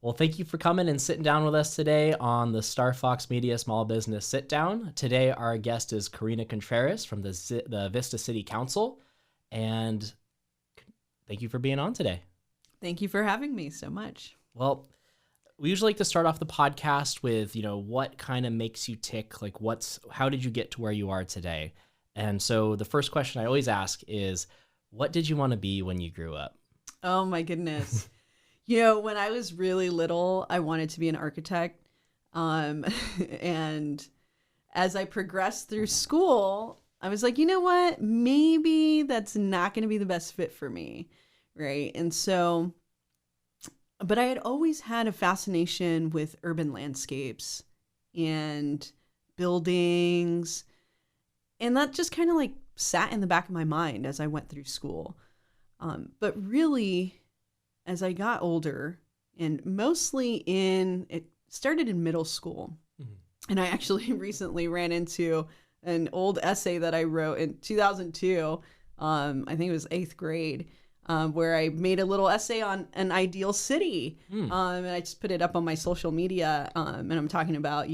Well, thank you for coming and sitting down with us today on the Star Fox Media Small Business Sit Down. Today, our guest is Corinna Contreras from the Vista City Council. And thank you for being on today. Thank you for having me so much. Well, we usually like to start off the podcast with, what kind of makes you tick? Like, how did you get to where you are today? And so the first question I always ask is, what did you want to be when you grew up? Oh my goodness. When I was really little, I wanted to be an architect. And as I progressed through school, I was like, you know what? Maybe that's not going to be the best fit for me. Right. And so, but I had always had a fascination with urban landscapes and buildings. And that just kind of like sat in the back of my mind as I went through school. But really, as I got older, and mostly it started in middle school. Mm-hmm. And I actually recently ran into an old essay that I wrote in 2002. I think it was 8th grade, where I made a little essay on an ideal city. And I just put it up on my social media. And I'm talking about,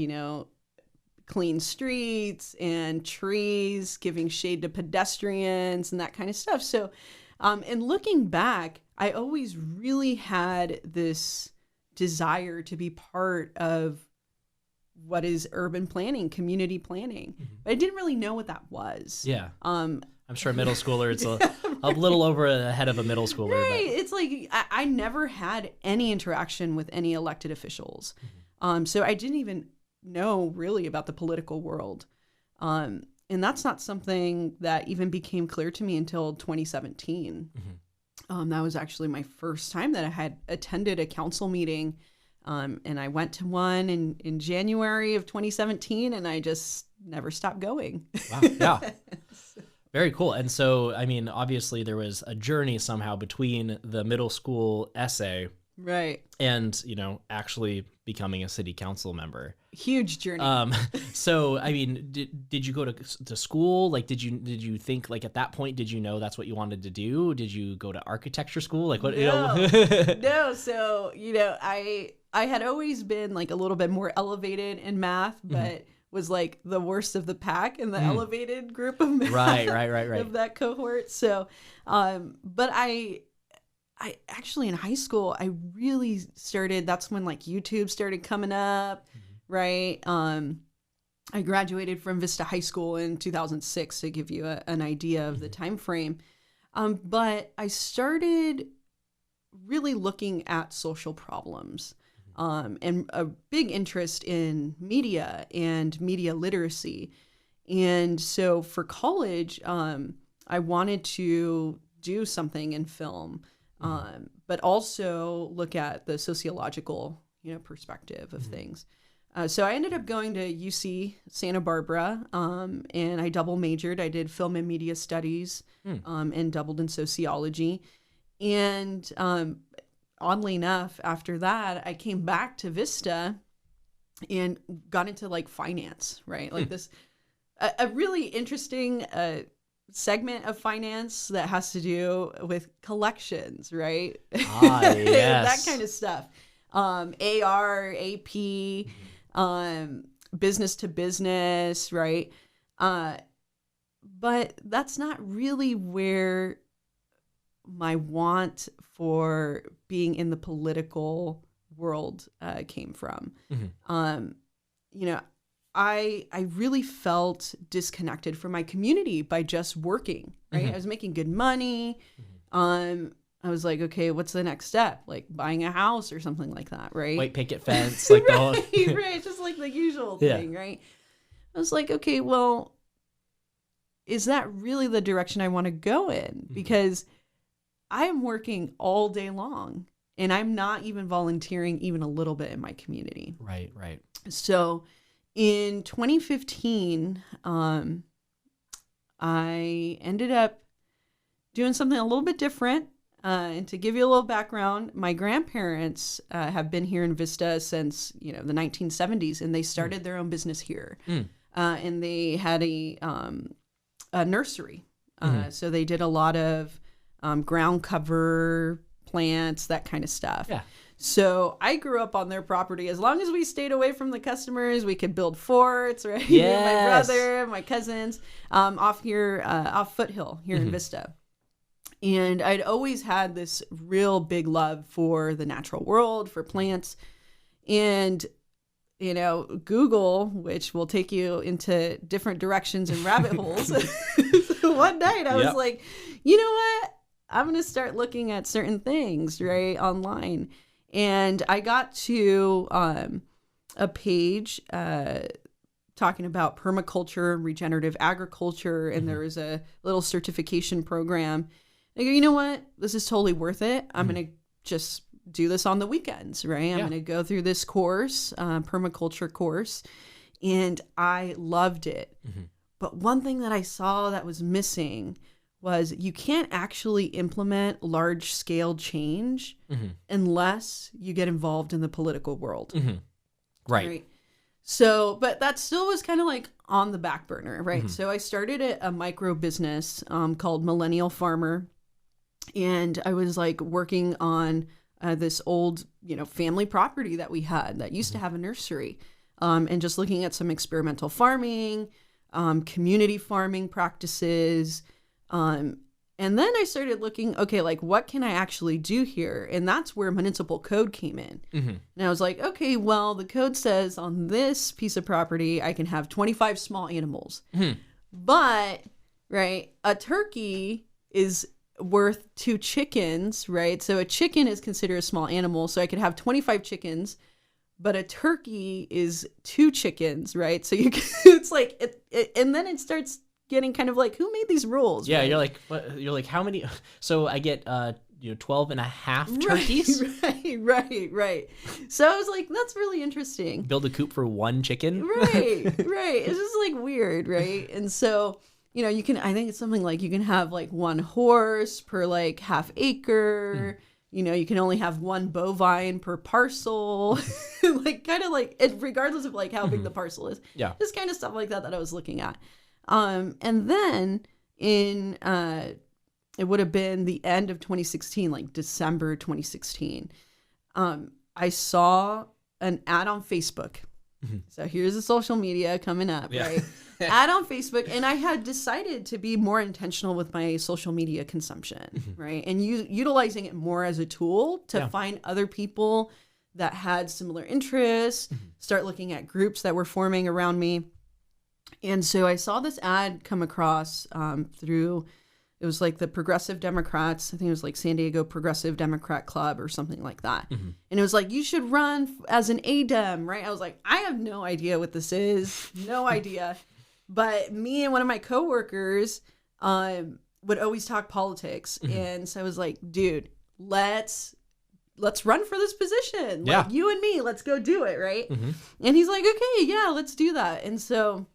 clean streets and trees, giving shade to pedestrians and that kind of stuff. So, and looking back, I always really had this desire to be part of what is urban planning, community planning. Mm-hmm. But I didn't really know what that was. Yeah. I'm sure a middle schooler, it's a little over ahead of a middle schooler. Right. But it's like I never had any interaction with any elected officials. Mm-hmm. So I didn't even know really about the political world. And that's not something that even became clear to me until 2017. Mm-hmm. That was actually my first time that I had attended a council meeting. And I went to one in January of 2017, and I just never stopped going. Wow. Yeah. Very cool. And so, I mean, obviously there was a journey somehow between the middle school essay, right, and, actually becoming a city council member. Huge journey. So, I mean, did you go to school? Like, did you think, like, at that point, did you know that's what you wanted to do? Did you go to architecture school? Like, what? No. No. So, I had always been like a little bit more elevated in math, but was like the worst of the pack in the elevated group of math. Right. Of that cohort. So, but I actually in high school, I really started, that's when like YouTube started coming up, right? I graduated from Vista High School in 2006 to give you an idea of the time frame. But I started really looking at social problems, and a big interest in media and media literacy. And so for college, I wanted to do something in film, but also look at the sociological, perspective of things. So I ended up going to UC Santa Barbara, and I double majored. I did film and media studies, and doubled in sociology. And oddly enough, after that, I came back to Vista and got into like finance, right? Like this, a really interesting segment of finance that has to do with collections, right? Yes. That kind of stuff. AR, AP, business to business, right? But that's not really where my want for being in the political world came from. I really felt disconnected from my community by just working, right? I was making good money. I was like, okay, what's the next step? Like buying a house or something like that, right? White picket fence, like the whole... Right, just like the usual thing, right? I was like, okay, well, is that really the direction I want to go in? Because I am working all day long and I'm not even volunteering even a little bit in my community. Right. So in 2015, I ended up doing something a little bit different. And to give you a little background, my grandparents have been here in Vista since, the 1970s, and they started their own business here. And they had a nursery. So they did a lot of ground cover plants, that kind of stuff. Yeah. So I grew up on their property. As long as we stayed away from the customers, we could build forts, right? Yes. My brother, my cousins, off Foothill here in Vista. And I'd always had this real big love for the natural world, for plants. And, you know, Google, which will take you into different directions and rabbit holes. So one night I was like, you know what? I'm going to start looking at certain things, right, online. And I got to a page talking about permaculture and regenerative agriculture, and there was a little certification program. I go, you know what? This is totally worth it. I'm going to just do this on the weekends, right? I'm going to go through this course, permaculture course, and I loved it. But one thing that I saw that was missing was you can't actually implement large-scale change unless you get involved in the political world. Right. So, but that still was kind of like on the back burner, right? So I started a micro business called Millennial Farmer, and I was like working on this old, you know, family property that we had that used to have a nursery, and just looking at some experimental farming, community farming practices. And then I started looking, okay, like what can I actually do here? And that's where municipal code came in. And I was like, okay, well, the code says on this piece of property, I can have 25 small animals, but right, a turkey is worth 2 chickens, right? So a chicken is considered a small animal. So I could have 25 chickens, but a turkey is 2 chickens, right? So you can, it's like, and then it starts getting kind of like, who made these rules? Yeah, right? you're like, what? You're like, how many? So I get 12 and a half turkeys. Right. So I was like, that's really interesting. Build a coop for 1 chicken. Right. It's just like weird, right? And so, you know, you can, I think it's something like you can have like 1 horse per like half acre. You know, you can only have 1 bovine per parcel. Like kind of like it, regardless of like how big the parcel is. Yeah. Just kind of stuff like that I was looking at. And then in it would have been the end of 2016, like December 2016, I saw an ad on Facebook. So here's the social media coming up, right? Ad on Facebook. And I had decided to be more intentional with my social media consumption, right? And utilizing it more as a tool to find other people that had similar interests, start looking at groups that were forming around me. And so I saw this ad come across through, it was like the Progressive Democrats. I think it was like San Diego Progressive Democrat Club or something like that. And it was like, you should run as an ADEM, right? I was like, I have no idea what this is. No idea. But me and one of my coworkers would always talk politics. And so I was like, dude, let's run for this position. Like you and me, let's go do it, right? And he's like, okay, yeah, let's do that. And so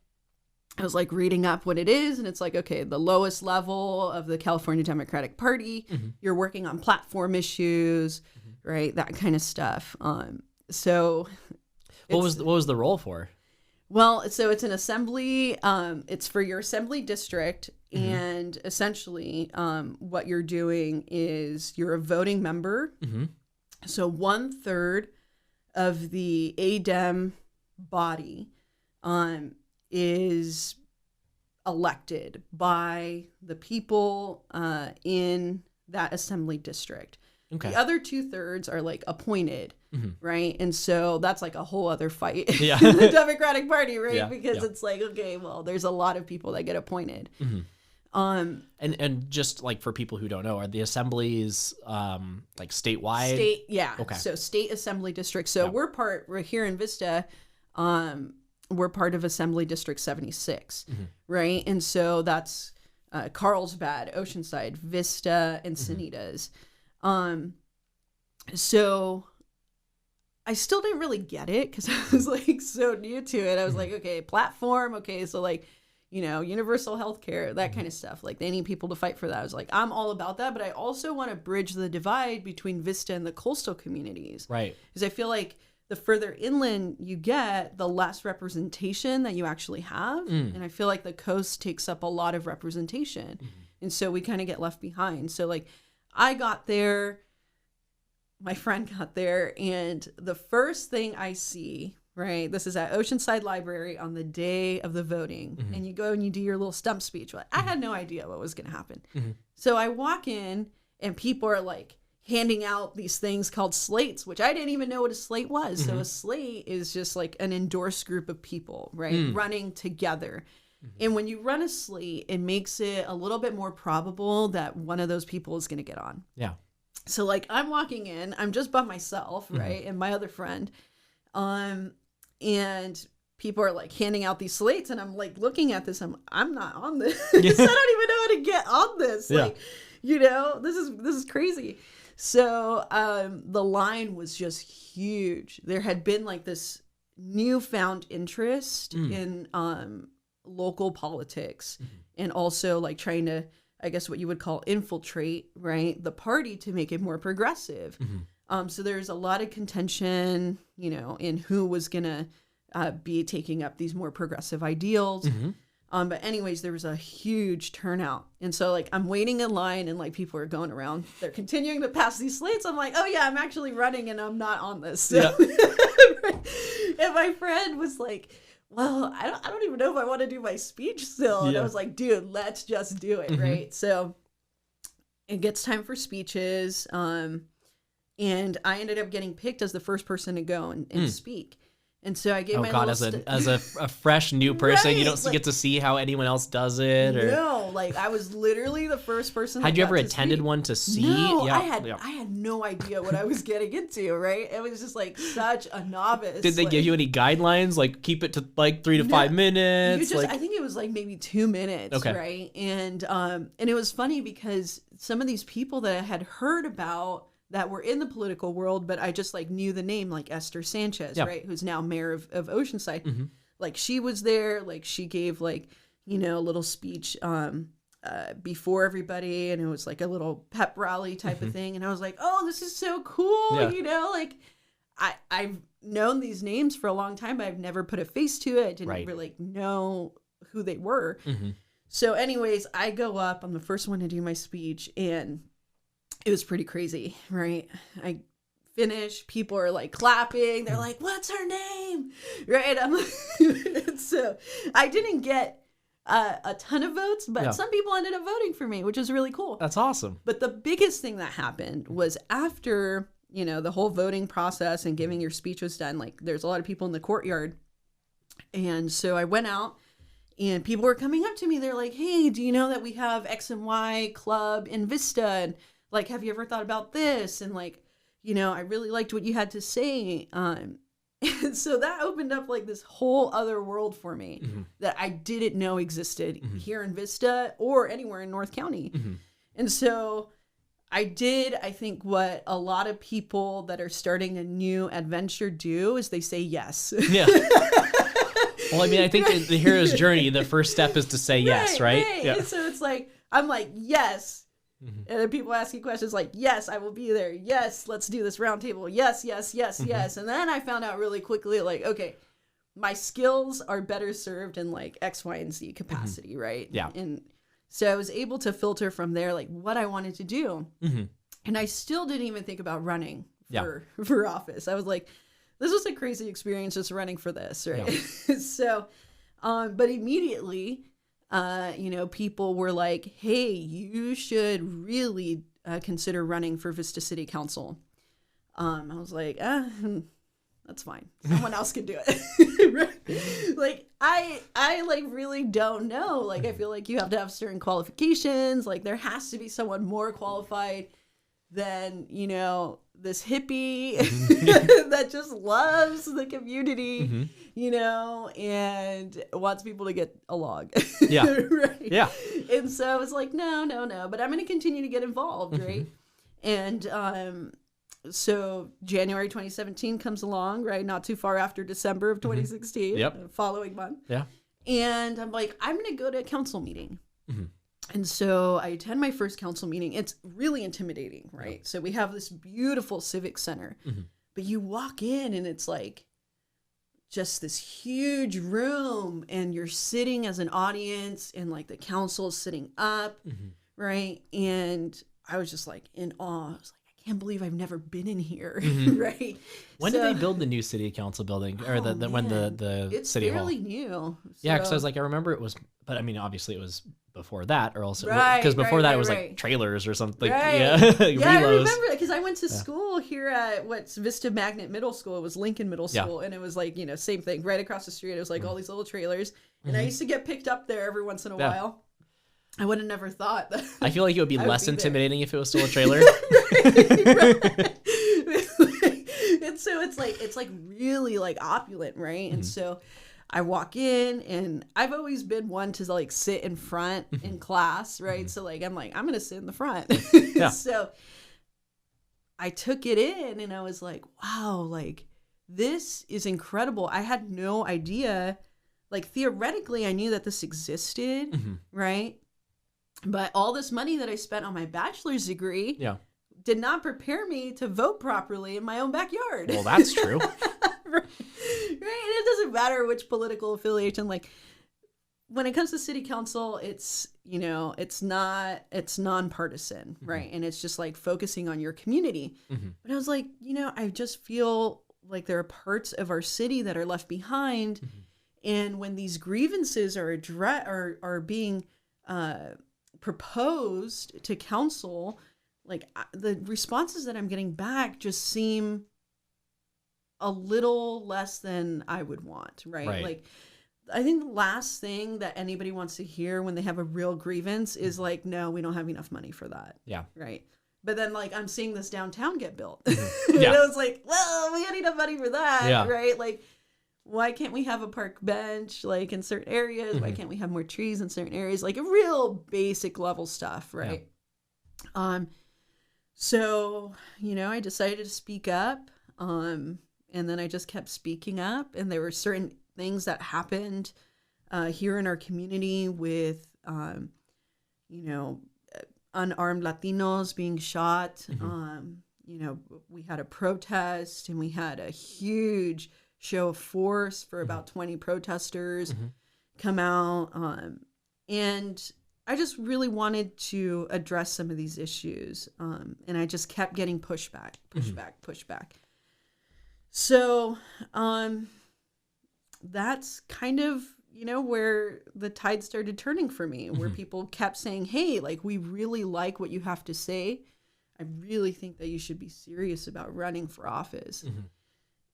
I was like reading up what it is, and it's like, okay, the lowest level of the California Democratic Party, you're working on platform issues, right? That kind of stuff. So what was the role for? Well, so it's an assembly, it's for your assembly district, and essentially what you're doing is you're a voting member. So 1/3 of the ADEM body is elected by the people in that assembly district. Okay. The other 2/3 are like appointed, right? And so that's like a whole other fight in the Democratic Party, right? Because it's like, okay, well, there's a lot of people that get appointed. And just like for people who don't know, are the assemblies like statewide? Okay. So state assembly districts. So we're here in Vista. We're part of Assembly District 76, right? And so that's Carlsbad, Oceanside, Vista, and Sanitas. So I still didn't really get it because I was like so new to it. I was like, okay, platform. Okay, so like, you know, universal health care, that kind of stuff. Like they need people to fight for that. I was like, I'm all about that. But I also want to bridge the divide between Vista and the coastal communities. Right. Because I feel like the further inland you get, the less representation that you actually have. And I feel like the coast takes up a lot of representation. And so we kind of get left behind. So like I got there my friend got there, and the first thing I see, right, this is at Oceanside Library on the day of the voting, and you go and you do your little stump speech. Well, I had no idea what was going to happen. So I walk in, and people are like handing out these things called slates, which I didn't even know what a slate was. So a slate is just like an endorsed group of people, right, running together. And when you run a slate, it makes it a little bit more probable that one of those people is going to get on. Yeah. So like I'm walking in, I'm just by myself, right? And my other friend, and people are like handing out these slates, and I'm like looking at this. I'm not on this. I don't even know how to get on this. Yeah. Like, this is crazy. So the line was just huge. There had been like this newfound interest in local politics, and also like trying to, I guess what you would call infiltrate, right, the party to make it more progressive. So there's a lot of contention, in who was going to be taking up these more progressive ideals. But anyways, there was a huge turnout. And so like I'm waiting in line, and like people are going around. They're continuing to pass these slates. I'm like, oh yeah, I'm actually running and I'm not on this. So, and my friend was like, well, I don't even know if I want to do my speech still. And I was like, dude, let's just do it, right? So it gets time for speeches. And I ended up getting picked as the first person to go and speak. And so I gave my as a fresh new person, right, you don't get to see how anyone else does it. Or... No, like I was literally the first person. Had you ever attended one to see? No, I had no idea what I was getting into. Right, it was just like such a novice. Did they give you any guidelines, like keep it to like 3 to 5 minutes? I think it was like maybe 2 minutes. Okay. Right, and it was funny because some of these people that I had heard about that were in the political world, but I just like knew the name, like Esther Sanchez, right, who's now mayor of Oceanside. Like she was there, like she gave like, a little speech before everybody, and it was like a little pep rally type of thing. And I was like, oh, this is so cool. Like I've known these names for a long time, but I've never put a face to it. I didn't really know who they were. So anyways, I go up, I'm the first one to do my speech, and it was pretty crazy, right? I finish, people are like clapping. They're like, what's her name? Right? I'm like, so I didn't get a ton of votes, but some people ended up voting for me, which is really cool. That's awesome. But the biggest thing that happened was after, the whole voting process and giving your speech was done, like there's a lot of people in the courtyard. And so I went out, and people were coming up to me. They're like, hey, do you know that we have X and Y club in Vista? And like, have you ever thought about this? And like, I really liked what you had to say. And so that opened up like this whole other world for me that I didn't know existed here in Vista or anywhere in North County. And so I think what a lot of people that are starting a new adventure do is they say yes. Yeah. Well, I mean, I think the hero's journey, the first step is to say yes, right? Yeah. And so it's like, I'm like, yes. And then people asking questions like, yes, I will be there. Yes, let's do this round table. Yes, yes, yes, yes. And then I found out really quickly, like, okay, my skills are better served in like X, Y, and Z capacity, right? Yeah. And so I was able to filter from there, like what I wanted to do. And I still didn't even think about running for office. I was like, this was a crazy experience just running for this, right? Yeah. So, but immediately, people were like, hey, you should really consider running for Vista City Council. I was like, that's fine. Someone else can do it. Right? Like, I like really don't know. Like, I feel like you have to have certain qualifications. Like, there has to be someone more qualified than, this hippie that just loves the community, and wants people to get along. Yeah. Right? Yeah. And so I was like, no, but I'm going to continue to get involved. Right. And, so January 2017 comes along, right? Not too far after December of 2016, the following month. Yeah. And I'm like, I'm going to go to a council meeting. And so I attend my first council meeting. It's really intimidating, right? So we have this beautiful civic center, but you walk in and it's like just this huge room, and you're sitting as an audience, and like the council is sitting up, right? And I was just like in awe. I was like, I can't believe I've never been in here. Mhm. Right. When did they build the new city council building, or when man, the it's city hall? fairly new. Yeah, because I So, was like, I remember it was, but I mean, obviously it was before that, or else right, because before right, that it right, was like right. trailers or something. Right. Yeah, Yeah, I relos. remember that because I went to school here at what's Vista Magnet Middle School. It was Lincoln Middle Yeah. School, and it was like, same thing right across the street. It was like all these little trailers, and I used to get picked up there every once in a Yeah. while. I would have never thought that. I feel like it would be I would less be there. intimidating if it was still a trailer. Right. And so it's like really like opulent, right? And so I walk in, and I've always been one to like sit in front in class, right? So like I'm gonna sit in the front. Yeah. So I took it in, and I was like, wow, like this is incredible. I had no idea. Like theoretically, I knew that this existed, Mhm. right? But all this money that I spent on my bachelor's degree Yeah. did not prepare me to vote properly in my own backyard. Well, that's true. Right. And it doesn't matter which political affiliation. Like when it comes to city council, it's nonpartisan, right? And it's just like focusing on your community. Mhm. But I was like, I just feel like there are parts of our city that are left behind. And when these grievances are being proposed to council, like the responses that I'm getting back just seem a little less than I would want, right? Like I think the last thing that anybody wants to hear when they have a real grievance is like, no, we don't have enough money for that. Yeah. Right. But then like I'm seeing this downtown get built. Yeah. And I was like, well, we got enough money for that. Yeah. Right. Like, why can't we have a park bench like in certain areas? Why can't we have more trees in certain areas? Like a real basic level stuff, right? So, I decided to speak up. And then I just kept speaking up, and there were certain things that happened here in our community with unarmed Latinos being shot. We had a protest, and we had a huge show of force for about 20 protesters come out. And I just really wanted to address some of these issues. And I just kept getting pushback. So that's kind of, where the tide started turning for me, where people kept saying, hey, like, we really like what you have to say. I really think that you should be serious about running for office.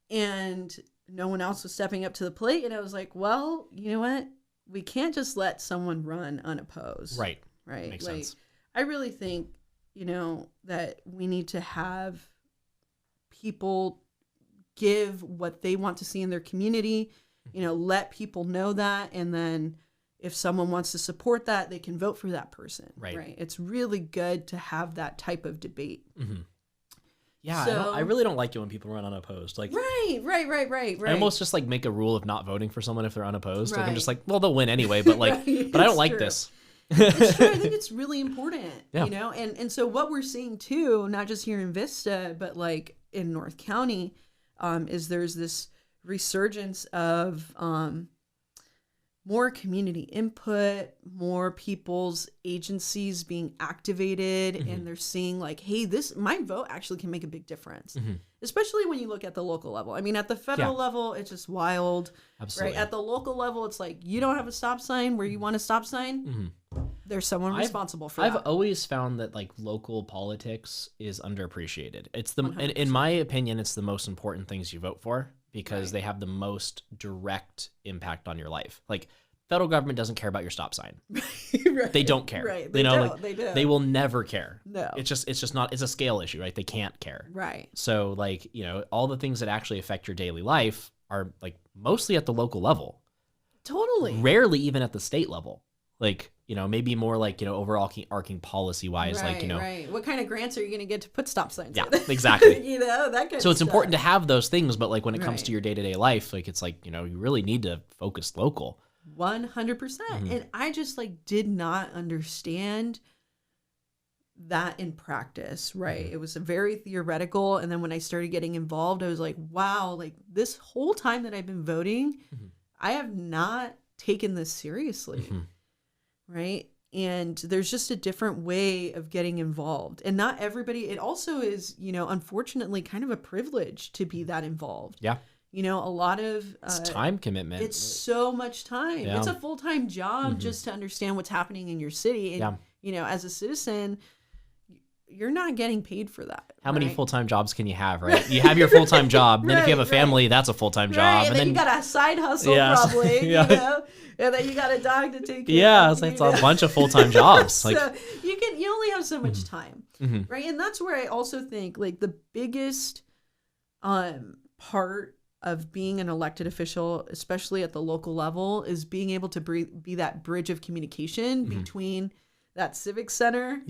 And no one else was stepping up to the plate. And I was like, well, you know what? We can't just let someone run unopposed. Right. Right. Makes like, sense. I really think, that we need to have people give what they want to see in their community, let people know that. And then if someone wants to support that, they can vote for that person. Right. It's really good to have that type of debate. Yeah, So- I really don't like it when people run unopposed. Like, Right. I almost just like make a rule of not voting for someone if they're unopposed. Like, I'm just Right. like, well, they'll win anyway, but like, Right, but I don't it's like true. this. It's true. I think it's really important, Yeah. and so what we're seeing too, not just here in Vista, but like in North County, is there's this resurgence of more community input, more people's agencies being activated, and they're seeing like, hey, my vote actually can make a big difference, especially when you look at the local level. I mean, at the federal level, it's just wild. Absolutely. Right? At the local level, it's like, you don't have a stop sign where you want a stop sign. There's someone responsible for I've that. always found that like local politics is underappreciated. It's in my opinion, it's the most important things you vote for because they have the most direct impact on your life. Like federal government doesn't care about your stop sign. Right. They don't care. Right. They don't. They do. They will never care. No. It's just not. It's a scale issue, right? They can't care. Right. So like all the things that actually affect your daily life are like mostly at the local level. Totally. Rarely even at the state level. Like maybe more like overarching policy wise, Right, like right. What kind of grants are you going to get to put stop signs? Yeah, in? exactly. That kind So of it's important to have those things, but like when it comes Right. to your day-to-day life, like it's like you really need to focus local. 100%. And I just like did not understand that in practice, right? It was very theoretical, and then when I started getting involved, I was like, wow, like this whole time that I've been voting, I have not taken this seriously. Right. And there's just a different way of getting involved. And not everybody, it also is, unfortunately kind of a privilege to be that involved. Yeah. A lot of It's time commitment. It's so much time. Yeah. It's a full-time job just to understand what's happening in your city. And, as a citizen, you're not getting paid for that. How many full-time jobs can you have, right? You have your full-time job, then if you have a family, that's a full-time job. And then you got a side hustle probably, and then you got a dog to take care of. Yeah, it's like a bunch of full-time jobs. So you only have so much time, right? And that's where I also think like the biggest part of being an elected official, especially at the local level, is being able to be that bridge of communication between that civic center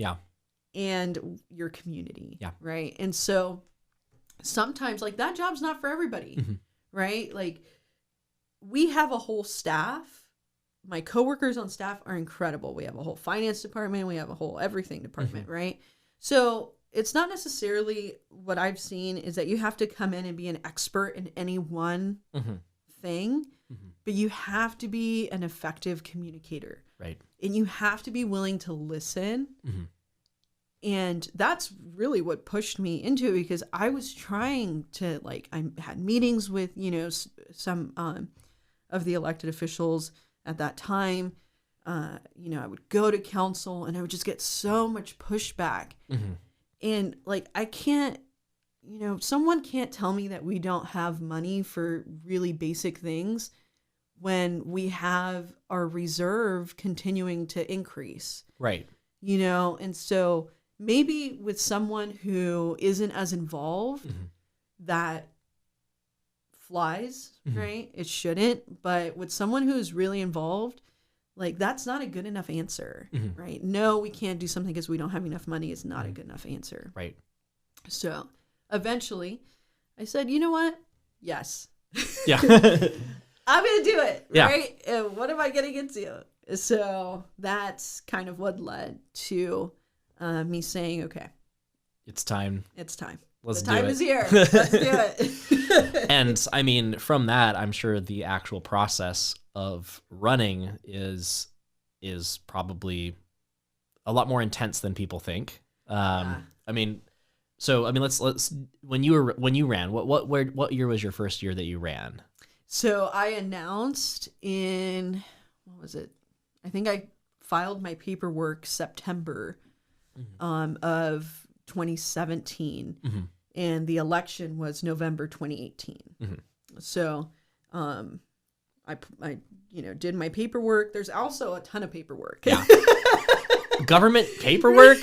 and your community. Yeah. Right. And so sometimes like that job's not for everybody, right? Like we have a whole staff. My coworkers on staff are incredible. We have a whole finance department. We have a whole everything department, right? So it's not necessarily what I've seen is that you have to come in and be an expert in any one thing, but you have to be an effective communicator. Right. And you have to be willing to listen. And that's really what pushed me into it, because I was trying to I had meetings with, some of the elected officials at that time. I would go to council and I would just get so much pushback. And I can't, someone can't tell me that we don't have money for really basic things when we have our reserve continuing to increase. Right. And so maybe with someone who isn't as involved, that flies, right? It shouldn't. But with someone who is really involved, that's not a good enough answer, right? No, we can't do something because we don't have enough money is not a good enough answer. Right. So eventually I said, you know what? Yes. Yeah. I'm going to do it. Right. And what am I getting into? So that's kind of what led to me saying, okay, it's time. It's time. Let's the do time it. is here. Let's do it. And I mean, from that, I'm sure the actual process of running is probably a lot more intense than people think. I mean, let's when you ran, what year was your first year that you ran? So I announced in, what was it? I think I filed my paperwork September of 2017, and the election was November 2018. So I did my paperwork. There's also a ton of paperwork. Yeah. Government paperwork?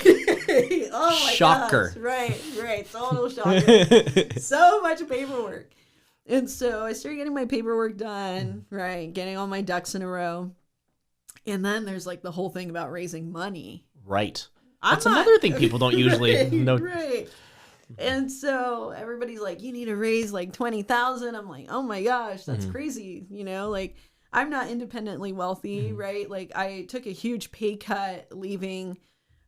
Oh my shocker. Gosh. Right. Total shocker. So much paperwork. And so I started getting my paperwork done, right? Getting all my ducks in a row. And then there's the whole thing about raising money. Right. That's another thing people don't usually know. Right. And so everybody's like, you need to raise $20,000. I'm like, oh my gosh, that's crazy. I'm not independently wealthy, right? I took a huge pay cut leaving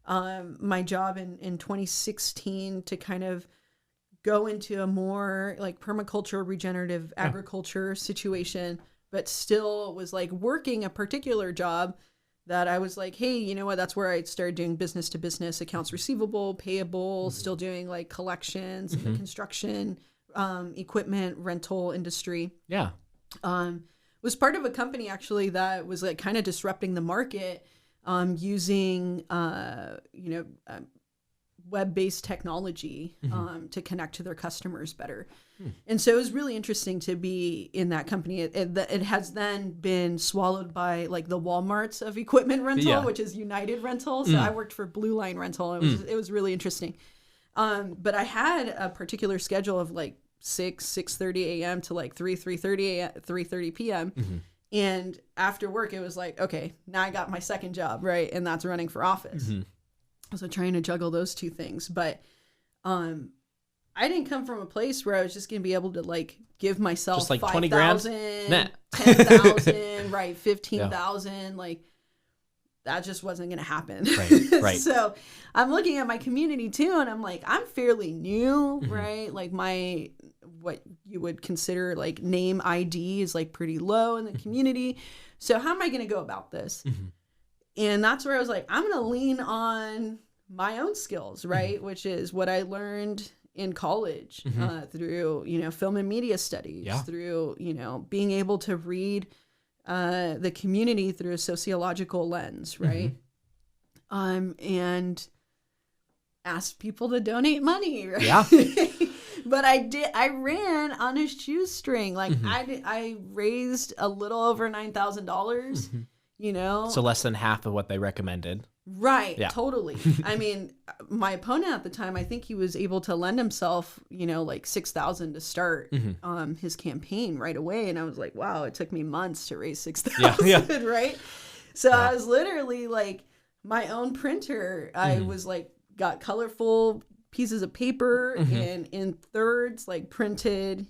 my job in 2016 to kind of go into a more permaculture, regenerative agriculture situation, but still was working a particular job that I was like, hey, you know what? That's where I started doing business to business, accounts receivable, payable, still doing collections, and the construction, equipment rental industry. Yeah. Was part of a company actually that was kind of disrupting the market, using, web-based technology to connect to their customers better. And so it was really interesting to be in that company. It has then been swallowed by the Walmarts of equipment rental, which is United Rental. So I worked for Blue Line Rental. It was really interesting. But I had a particular schedule of 6:30 a.m. to 3:30 p.m. And after work, it was okay, now I got my second job, right? And that's running for office. So trying to juggle those two things. But I didn't come from a place where I was just going to be able to give myself just 20 grand, 10,000, right? 15,000. That just wasn't going to happen. Right. So I'm looking at my community too. And I'm like, I'm fairly new, right? My, what you would consider name ID is pretty low in the community. So how am I going to go about this? And that's where I was like, I'm going to lean on my own skills, right? Mm-hmm. Which is what I learned in college through, film and media studies, through, being able to read the community through a sociological lens, right? And ask people to donate money, right? Yeah. But I ran on a shoestring. Like I raised a little over $9,000, So less than half of what they recommended. Right. Yeah. Totally. I mean, my opponent at the time, I think he was able to lend himself, like $6,000 to start his campaign right away. And I was like, wow, it took me months to raise $6,000. Right. So I was literally like my own printer. I was like, got colorful pieces of paper and in thirds, like printed,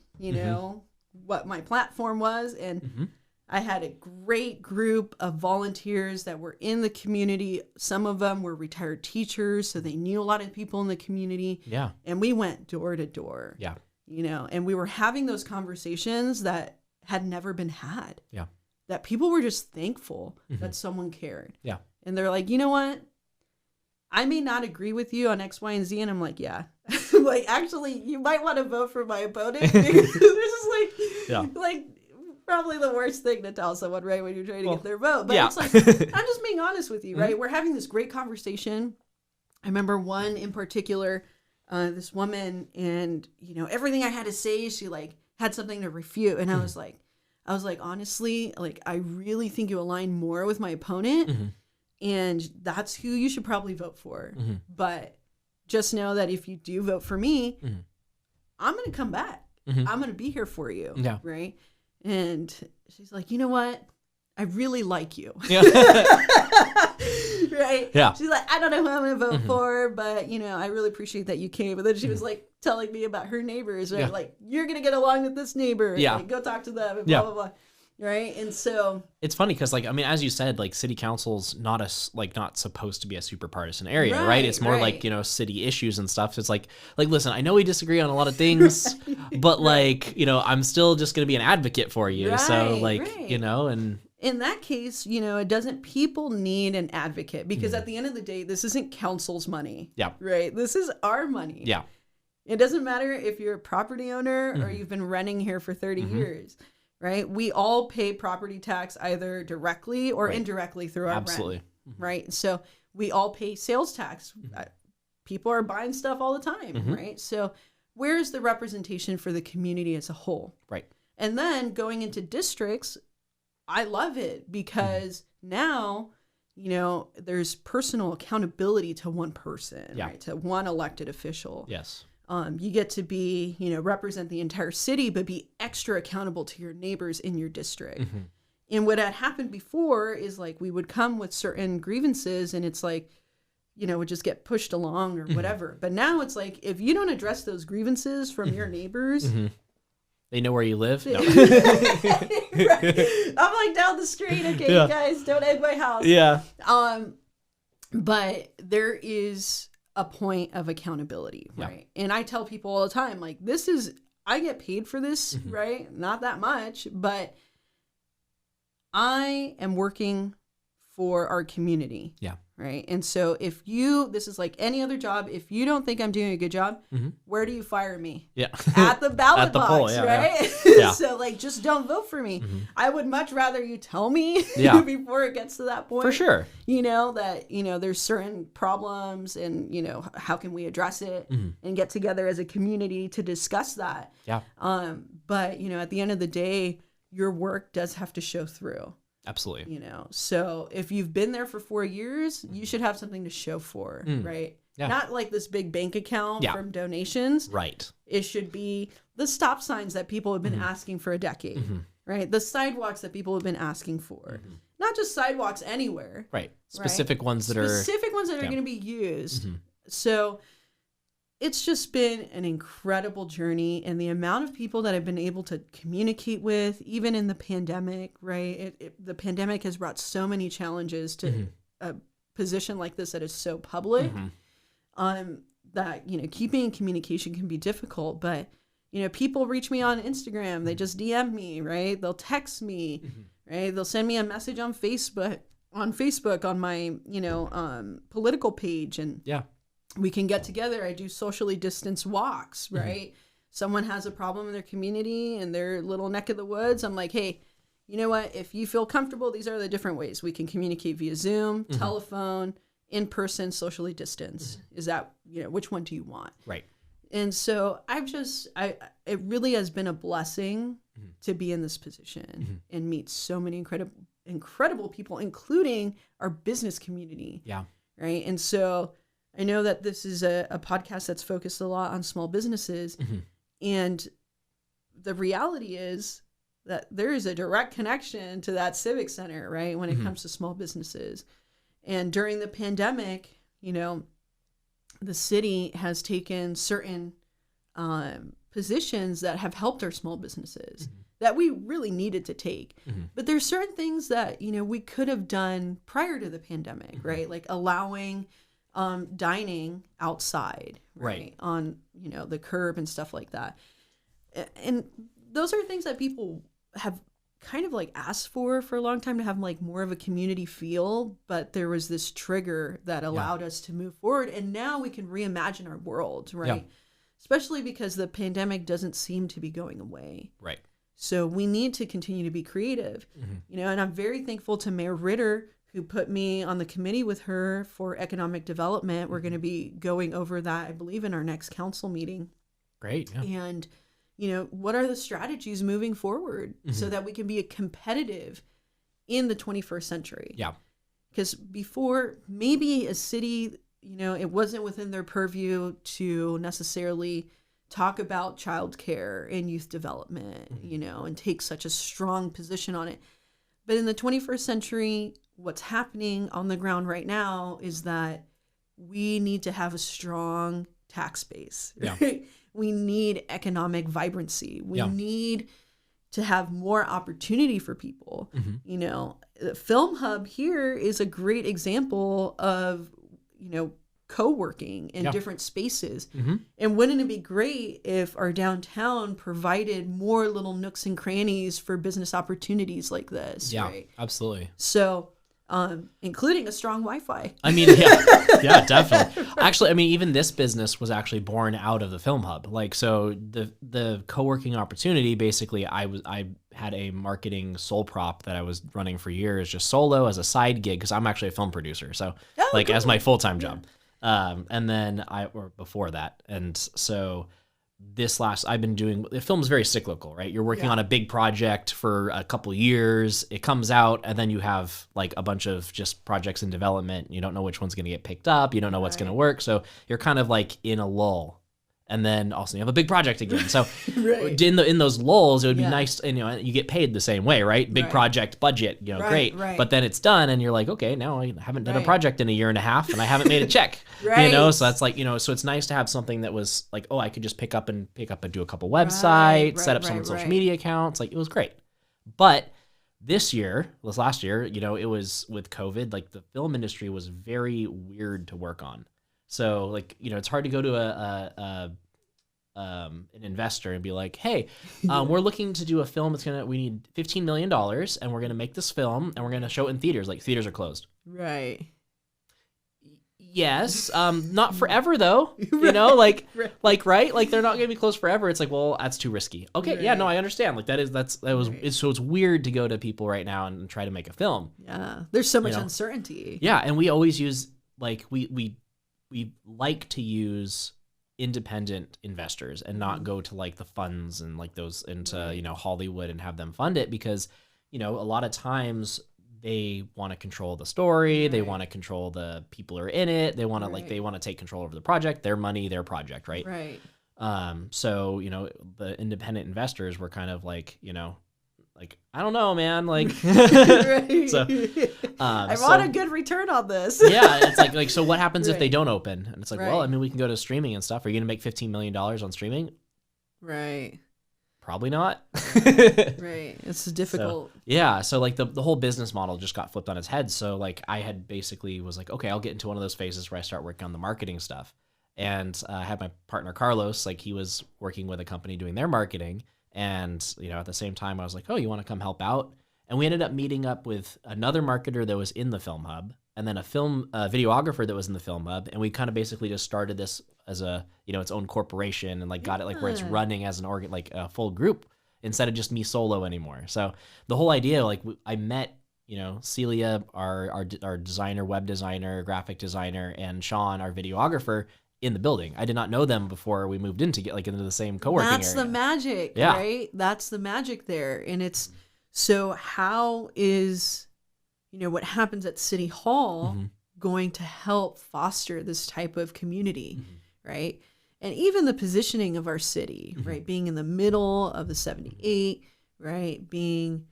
what my platform was. And I had a great group of volunteers that were in the community. Some of them were retired teachers, so they knew a lot of people in the community. Yeah. And we went door to door. Yeah. And we were having those conversations that had never been had. Yeah. That people were just thankful that someone cared. Yeah. And they're like, you know what? I may not agree with you on X, Y, and Z. And I'm like, yeah. Like, actually, you might want to vote for my opponent. Because this is like probably the worst thing to tell someone, right, when you're trying to get their vote. But it's like, I'm just being honest with you, right? We're having this great conversation. I remember one in particular, this woman, and, everything I had to say, she, like, had something to refute. And I was like, honestly, like, I really think you align more with my opponent. And that's who you should probably vote for. But just know that if you do vote for me, I'm going to come back. I'm going to be here for you. Yeah. Right. And she's like, you know what? I really like you. Yeah. Right. Yeah. She's like, I don't know who I'm going to vote for, but, I really appreciate that you came. But then she was like telling me about her neighbors, right? Yeah. Like, you're going to get along with this neighbor. Yeah. Like, go talk to them and blah, blah, blah. Right. And so it's funny because, like, I mean, as you said, like, city council's not supposed to be a super partisan area, right? It's more like, city issues and stuff. So it's like, listen, I know we disagree on a lot of things, but like, I'm still just going to be an advocate for you. Right, so like, and in that case, people need an advocate because at the end of the day, this isn't council's money. Yeah. Right. This is our money. Yeah. It doesn't matter if you're a property owner or you've been renting here for 30 years. Right? We all pay property tax either directly or indirectly through our rent. Right? So we all pay sales tax. People are buying stuff all the time, right? So where's the representation for the community as a whole? Right. And then going into districts, I love it because now, there's personal accountability to one person, right? To one elected official. Yes. You get to be, represent the entire city, but be extra accountable to your neighbors in your district. And what had happened before is like we would come with certain grievances and it's like, would just get pushed along or whatever. But now it's like, if you don't address those grievances from your neighbors, they know where you live. No. Right. I'm like down the street. Okay, you guys, don't egg my house. Yeah. But there is a point of accountability, right? And I tell people all the time, like, I get paid for this, right? Not that much, but I am working for our community. Yeah. Right. And so this is like any other job. If you don't think I'm doing a good job, where do you fire me? Yeah. At the ballot box, poll, right? Yeah. So like, just don't vote for me. I would much rather you tell me before it gets to that point. For sure. That, there's certain problems and, how can we address it and get together as a community to discuss that. Yeah. But, at the end of the day, your work does have to show through. Absolutely. So if you've been there for 4 years, you should have something to show for, right? Yeah. Not like this big bank account from donations. Right. It should be the stop signs that people have been asking for a decade, right? The sidewalks that people have been asking for. Not just sidewalks anywhere. Right. Specific ones that are going to be used. So it's just been an incredible journey, and the amount of people that I've been able to communicate with, even in the pandemic, right? The pandemic has brought so many challenges to a position like this that is so public, that, keeping in communication can be difficult, but, people reach me on Instagram, they just DM me, right? They'll text me, right? They'll send me a message on Facebook. on Facebook on my, political page, and Yeah. we can get together. I do socially distanced walks, right? Someone has a problem in their community and their little neck of the woods. I'm like, hey, you know what? If you feel comfortable, these are the different ways we can communicate via Zoom, telephone, in person, socially distance. Is that, which one do you want? Right. And so it really has been a blessing to be in this position and meet so many incredible people, including our business community. Yeah. Right. And so I know that this is a podcast that's focused a lot on small businesses. And the reality is that there is a direct connection to that civic center, right, when it comes to small businesses. And during the pandemic, the city has taken certain positions that have helped our small businesses that we really needed to take. But there's certain things that, we could have done prior to the pandemic, right? Like allowing dining outside, right? On, the curb and stuff like that. And those are things that people have kind of like asked for a long time, to have like more of a community feel, but there was this trigger that allowed us to move forward, and now we can reimagine our world, right? Especially because the pandemic doesn't seem to be going away. Right. So we need to continue to be creative, and I'm very thankful to Mayor Ritter, who put me on the committee with her for economic development. We're going to be going over that, I believe, in our next council meeting. Great. Yeah. And what are the strategies moving forward so that we can be competitive in the 21st century? Yeah. Because before, maybe a city, it wasn't within their purview to necessarily talk about childcare and youth development, and take such a strong position on it. But in the 21st century, what's happening on the ground right now is that we need to have a strong tax base. Right? Yeah. We need economic vibrancy. We need to have more opportunity for people. The Film Hub here is a great example of, co-working in different spaces. And wouldn't it be great if our downtown provided more little nooks and crannies for business opportunities like this? Yeah, right? absolutely. So, including a strong Wi-Fi. I mean, yeah, definitely. Actually, I mean, even this business was actually born out of the Film Hub. Like, so the co-working opportunity, basically, I had a marketing sole prop that I was running for years, just solo as a side gig, because I'm actually a film producer. So, cool. As my full-time job. And then before that. And so I've been doing, the film is very cyclical, right? You're working on a big project for a couple years, it comes out, and then you have like a bunch of just projects in development. You don't know which one's going to get picked up. You don't know what's going to work. So you're kind of like in a lull. And then also you have a big project again. So in those lulls, it would be nice, and you get paid the same way, right? Big project budget, great. Right. But then it's done, and you're like, okay, now I haven't done a project in a year and a half, and I haven't made a check. So that's like, so it's nice to have something that was like, oh, I could just pick up and do a couple websites, set up some social media accounts. Like, it was great. But this last year, it was with COVID, like the film industry was very weird to work on. So like, it's hard to go to an investor and be like, hey, we're looking to do a film. We need $15 million, and we're going to make this film, and we're going to show it in theaters. Like, theaters are closed. Right. Yes. Not forever though. Right? Like they're not going to be closed forever. It's like, well, that's too risky. Okay. Yeah, no, I understand. Like so it's weird to go to people right now and try to make a film. Yeah. There's so much uncertainty. Yeah. And we always use, like, we like to use independent investors and not go to like the funds and like those into, Hollywood and have them fund it, because, a lot of times they want to control the story. They want to control the people who are in it. They want to they want to take control over the project, their money, their project. Right. Right. So, the independent investors were kind of like, like, I don't know, man. Like, so, I want a good return on this. Yeah. It's like, so what happens if they don't open? And it's like, well, I mean, we can go to streaming and stuff. Are you going to make $15 million on streaming? Right. Probably not. Right. It's difficult. So like the whole business model just got flipped on its head. So like I had basically was like, okay, I'll get into one of those phases where I start working on the marketing stuff. And I had my partner, Carlos, like he was working with a company doing their marketing. And, at the same time I was like, oh, you want to come help out? And we ended up meeting up with another marketer that was in the Film Hub, and then a videographer that was in the Film Hub. And we kind of basically just started this as a, its own corporation, and like got it like where it's running as an organ, like a full group instead of just me solo anymore. So the whole idea, like I met, Celia, our designer, web designer, graphic designer, and Sean, our videographer, in the building. I did not know them before we moved in to get like into the same co-working area. That's the magic, right? That's the magic there. And it's, so how is, what happens at City Hall going to help foster this type of community, right? And even the positioning of our city, right? Being in the middle of the 78, right? Being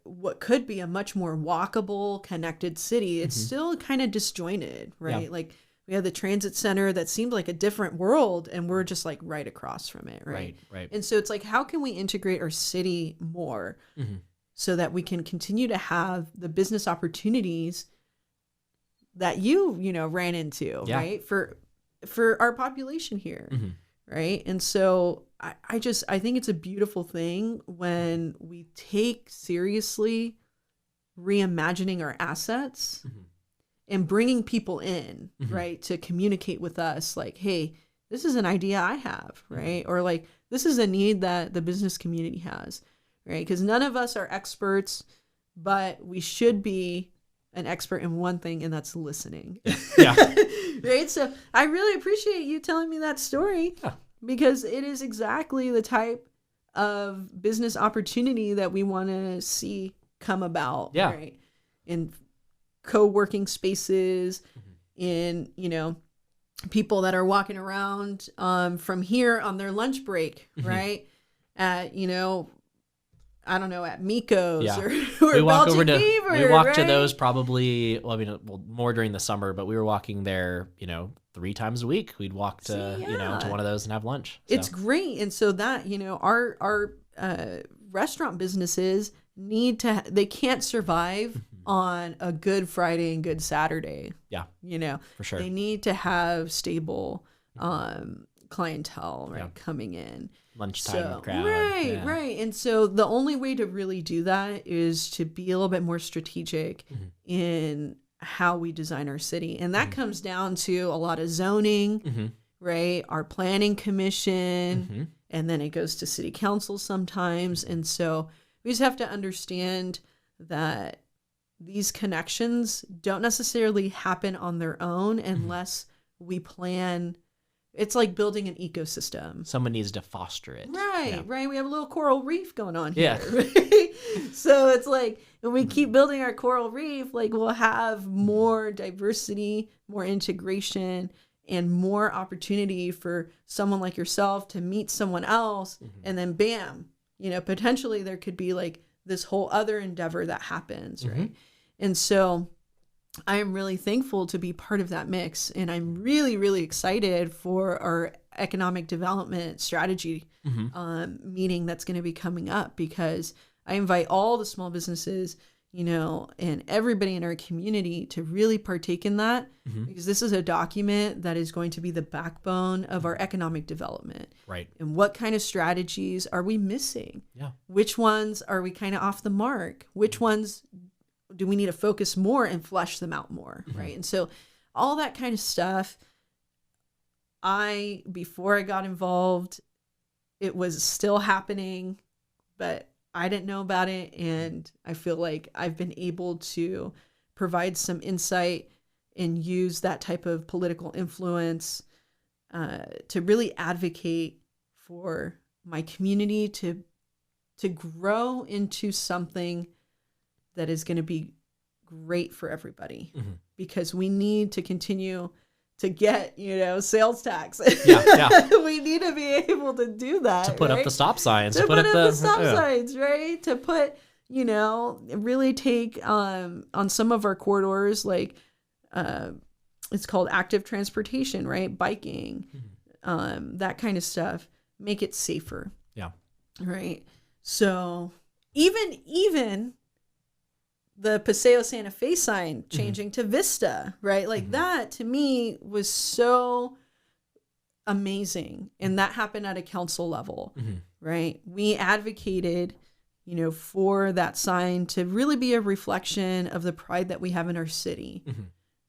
what could be a much more walkable, connected city. It's still kind of disjointed, right? Yeah. Like we have the transit center that seemed like a different world, and we're just like right across from it, right? Right. And so it's like, how can we integrate our city more so that we can continue to have the business opportunities that you ran into, right? For our population here, right? And so I think it's a beautiful thing when we take seriously reimagining our assets and bringing people in, right, to communicate with us like, hey, this is an idea I have, right? Or like, this is a need that the business community has, right? Because none of us are experts, but we should be an expert in one thing, and that's listening. Yeah. Right? So I really appreciate you telling me that story. Yeah. Because it is exactly the type of business opportunity that we want to see come about, right? In co-working spaces, in, people that are walking around from here on their lunch break, right? At, I don't know, at Miko's or we walk Belgian over to Beaver, we walk to right? those probably, more during the summer, but we were walking there, 3 times a week. We'd walk to to one of those and have lunch. So. It's great. And so that our restaurant businesses they can't survive on a good Friday and good Saturday. Yeah, for sure. They need to have stable clientele, right, coming in. Lunchtime crowd. Right. And so the only way to really do that is to be a little bit more strategic in how we design our city. And that comes down to a lot of zoning, right? Our planning commission, and then it goes to city council sometimes. And so we just have to understand that these connections don't necessarily happen on their own unless we plan. It's like building an ecosystem. Someone needs to foster it. Right. We have a little coral reef going on here. Yeah. Right? So it's like, when we keep building our coral reef, like we'll have more diversity, more integration, and more opportunity for someone like yourself to meet someone else. And then bam, potentially there could be like this whole other endeavor that happens. Right. And so I am really thankful to be part of that mix. And I'm really, really excited for our economic development strategy meeting that's going to be coming up, because I invite all the small businesses, and everybody in our community to really partake in that, because this is a document that is going to be the backbone of our economic development. Right. And what kind of strategies are we missing? Yeah. Which ones are we kind of off the mark? Which ones do we need to focus more and flesh them out more, right? And so all that kind of stuff, before I got involved, it was still happening, but I didn't know about it. And I feel like I've been able to provide some insight and use that type of political influence to really advocate for my community to grow into something that is going to be great for everybody, because we need to continue to get, sales tax. We need to be able to do that. To put up the stop signs. To put up the stop signs, right? To put, really take on some of our corridors, like it's called active transportation, right? Biking, that kind of stuff. Make it safer. Yeah. Right. So even the Paseo Santa Fe sign changing to Vista, right? Like that to me was so amazing. And that happened at a council level, right? We advocated, for that sign to really be a reflection of the pride that we have in our city,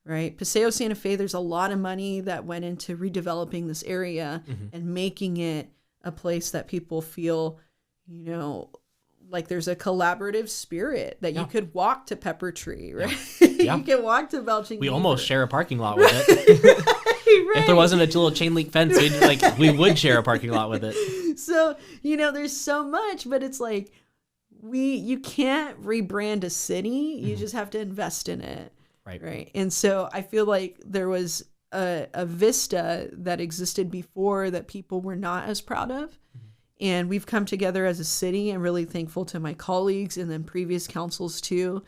right? Paseo Santa Fe, there's a lot of money that went into redeveloping this area and making it a place that people feel, like there's a collaborative spirit that you could walk to Pepper Tree, right? Yeah. You can walk to Belching We Beaver. almost share a parking lot with it. Right. If there wasn't a little chain link fence, we would share a parking lot with it. So, there's so much, but it's like you can't rebrand a city. You just have to invest in it. Right. And so I feel like there was a Vista that existed before that people were not as proud of. And we've come together as a city, and really thankful to my colleagues and then previous councils too,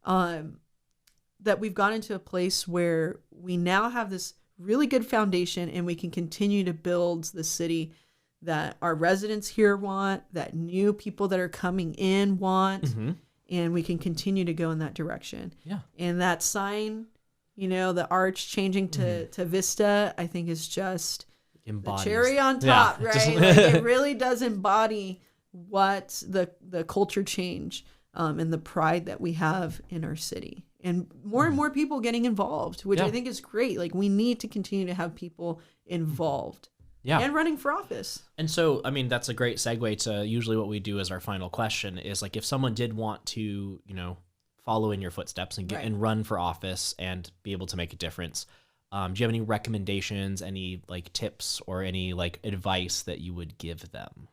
that we've gotten into a place where we now have this really good foundation, and we can continue to build the city that our residents here want, that new people that are coming in want, and we can continue to go in that direction. Yeah. And that sign, the arch changing to Vista, I think is just Embodies. the cherry on top, right? Like, it really does embody what the culture change and the pride that we have in our city. And more people getting involved, which I think is great. Like, we need to continue to have people involved. Yeah. And running for office. And so, I mean, that's a great segue to usually what we do as our final question is, like, if someone did want to, follow in your footsteps and and run for office and be able to make a difference, do you have any recommendations, any tips, or any advice that you would give them?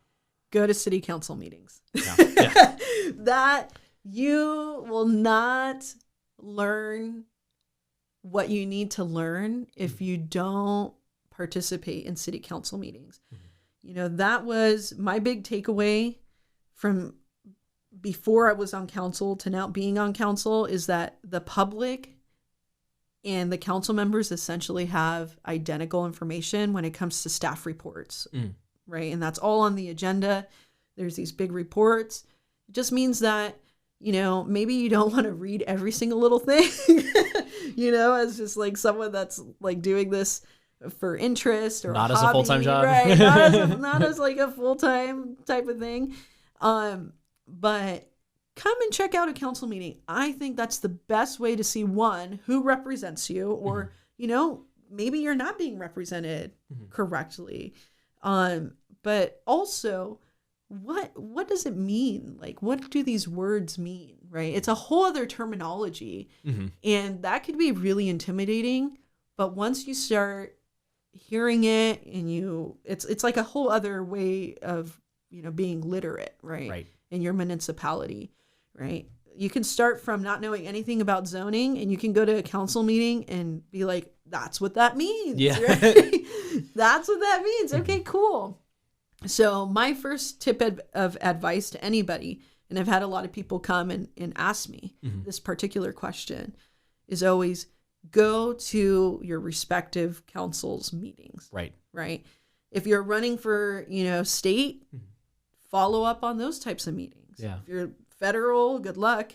Go to city council meetings. Yeah. That you will not learn what you need to learn if you don't participate in city council meetings. That was my big takeaway from before I was on council to now being on council, is that the public and the council members essentially have identical information when it comes to staff reports, right? And that's all on the agenda. There's these big reports. It just means that, maybe you don't want to read every single little thing, as just someone that's doing this for interest or not a as hobby, a full-time job, right? Not as a full-time type of thing. But come and check out a council meeting. I think that's the best way to see, one, who represents you, or, maybe you're not being represented correctly. But also, what does it mean? What do these words mean, right? It's a whole other terminology, and that could be really intimidating. But once you start hearing it, and it's like a whole other way of, being literate, right? In your municipality, right? You can start from not knowing anything about zoning, and you can go to a council meeting and be like, that's what that means. Yeah. Right? That's what that means. Okay, cool. So my first tip of advice to anybody, and I've had a lot of people come and ask me this particular question, is always go to your respective council's meetings. Right. If you're running for, state, follow up on those types of meetings. Yeah. If you're federal, good luck.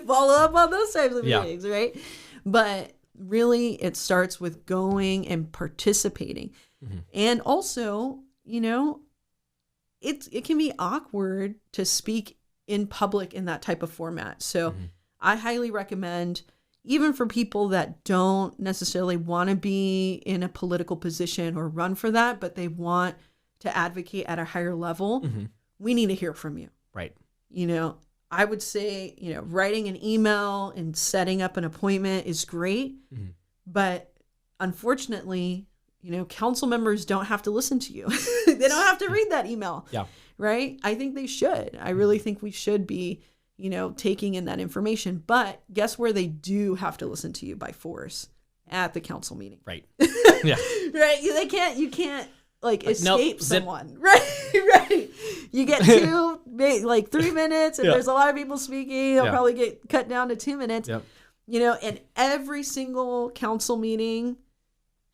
Follow up on those types of meetings, right? But really, it starts with going and participating. And also, it can be awkward to speak in public in that type of format. So I highly recommend, even for people that don't necessarily want to be in a political position or run for that, but they want to advocate at a higher level, we need to hear from you. Right. I would say, writing an email and setting up an appointment is great, but unfortunately, council members don't have to listen to you. They don't have to read that email. Yeah. Right. I think they should. I really think we should be, taking in that information. But guess where they do have to listen to you by force? At the council meeting. Right. Yeah. Right. You can't escape nope, someone. Right. You get 3 minutes, and there's a lot of people speaking. It'll probably get cut down to 2 minutes. Yep. And every single council meeting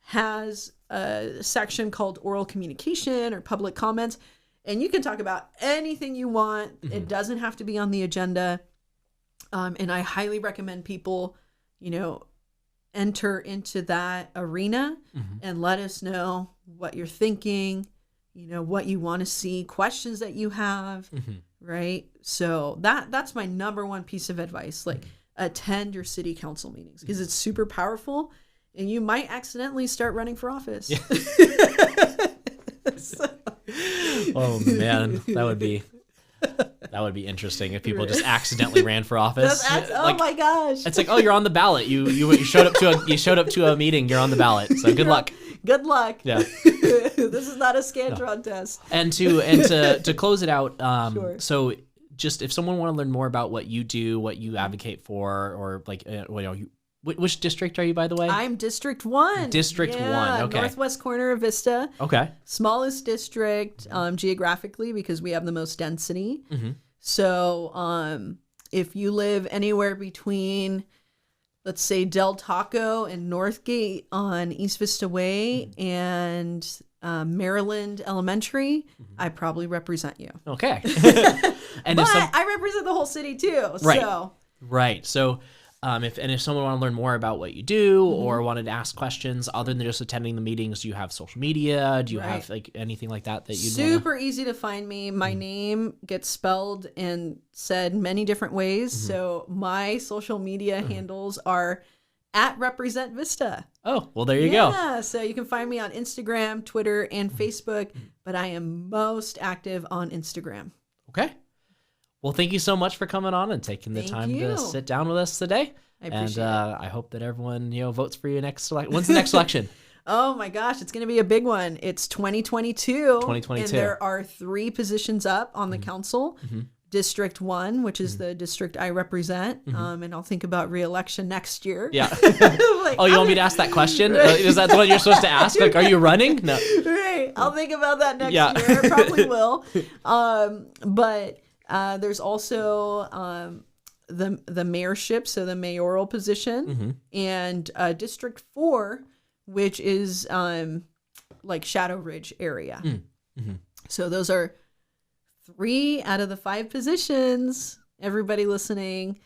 has a section called oral communication or public comments. And you can talk about anything you want. It doesn't have to be on the agenda. And I highly recommend people, enter into that arena and let us know what you're thinking, what you want to see, questions that you have, right? So that's my number one piece of advice. Like, attend your city council meetings because it's super powerful, and you might accidentally start running for office. Yeah. Oh man, that would be interesting if people just accidentally ran for office. Oh my gosh! It's like, oh, you're on the ballot. You showed up to a meeting. You're on the ballot. So good luck. Good luck. Yeah. This is not a Scantron test. And to close it out, Sure. so just if someone want to learn more about what you do, what you advocate for, or like, which district are you, by the way? I'm District 1. District 1, okay. Northwest corner of Vista. Okay. Smallest district geographically because we have the most density. Mm-hmm. So if you live anywhere between, let's say, Del Taco and Northgate on East Vista Way and Maryland Elementary, I probably represent you. Okay. And but I represent the whole city too. Right. So. Right. So if someone want to learn more about what you do or wanted to ask questions other than just attending the meetings, do you have social media? Do you have like anything like that you'd super easy to find me? My name gets spelled and said many different ways. So my social media handles are at Represent Vista. Oh, well, there you go. Yeah, so you can find me on Instagram, Twitter, and Facebook, but I am most active on Instagram. Okay. Well, thank you so much for coming on and taking the time to sit down with us today. I appreciate it. I hope that everyone, votes for you next election. When's the next election? Oh my gosh, it's going to be a big one. It's 2022. 2022. And there are 3 positions up on the council. District 1, which is the district I represent, and I'll think about re-election next year. Yeah. Like, you want me to ask that question? Is that the one you're supposed to ask? Like, are you running? No. Right. I'll think about that next year. Probably will. But there's also the mayorship, so the mayoral position, and District 4, which is like Shadow Ridge area. So those are 3 out of the 5 positions. Everybody listening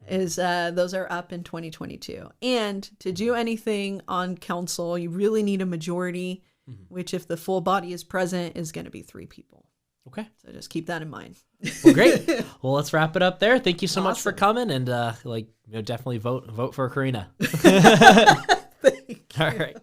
is those are up in 2022. And to do anything on council, you really need a majority, which if the full body is present is going to be 3 people. Okay. So just keep that in mind. Well, great. Well, let's wrap it up there. Thank you so much for coming, and definitely vote for Corinna. Thank you. All right.